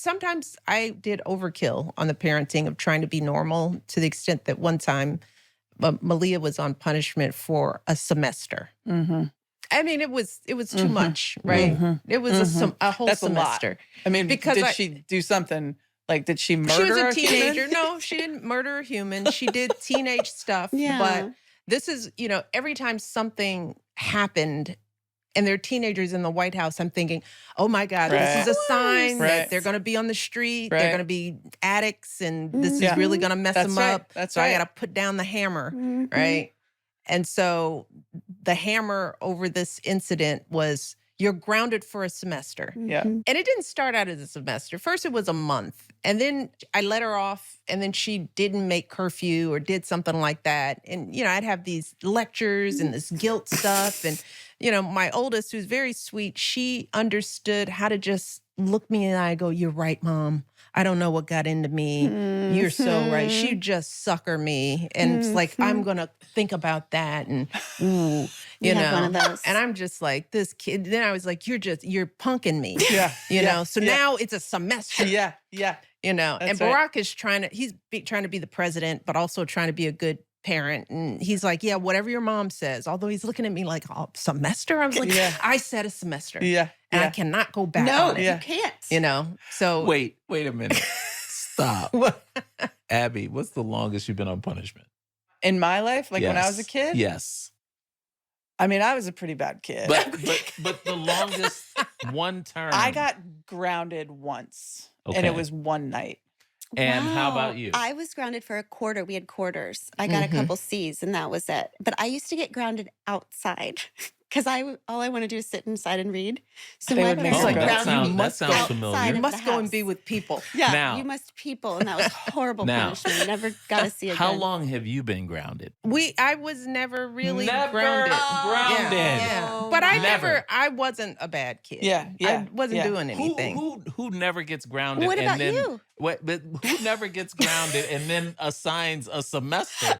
Sometimes I did overkill on the parenting of trying to be normal to the extent that one time Malia was on punishment for a semester. Mm-hmm. I mean, it was too Mhm. much, right? Mhm. It was a whole That's a lot. semester. I mean, Because did I- she do something like? Did she murder? She was a human? teenager. No, she didn't murder a human. She did teenage stuff. Yeah. But this is, every time something happened and there are teenagers in the White House, I'm thinking, oh my God, this is a sign Right. that they're going to be on the street. They're Right. going to be addicts and this is Yeah. really going to mess That's them right. up. That's so I right. got to put down the hammer, Mhm. right? And so the hammer over this incident was you're grounded for a semester. Yeah. Mhm. And it didn't start out as a semester. First, it was a month. And then I let her off, and then she didn't make curfew or did something like that. And, I'd have these lectures and this guilt stuff. And, my oldest, who's very sweet, she understood how to just look me in the eye and go, you're right, Mom. I don't know what got into me. You're so right. Mhm. She'd just sucker me. And it's like, I'm going to think about that. And, ooh, We you have know. one of those. And I'm just like, this kid. Then I was like, you're punking me. Yeah. You yeah, know, so yeah. now it's a semester, Yeah. Yeah. and That's Barack is trying to be the president, but also trying to be a good parent. And he's like, yeah, whatever your mom says, although he's looking at me like, oh, semester? I was like, Yeah. I said a semester Yeah. and I Yeah. cannot go back No, on it, Yeah. you can't. So Wait a minute. Stop. Abby, what's the longest you've been on punishment? In my life, like when I was a Yes. kid. Yes. I mean, I was a pretty bad kid. But the longest one term. I got grounded once, and Okay. it was one night. And how about Wow. you? I was grounded for a quarter. We had quarters. I got Mhm. a couple C's and that was it. But I used to get grounded outside because all I want to do is sit inside and read. So They my would make parents you would go. ground me that sounds outside familiar. you of must the go and house. be with people. Yeah, Now- you must people, and that was horrible Now- punishment. Never got to see again. How long have you been grounded? I was never really Never grounded. grounded. Yeah. But Never. I wasn't a bad kid. Yeah, yeah, I wasn't yeah. doing anything. Who never gets grounded? What and about then, you? But who never gets grounded and then assigns a semester?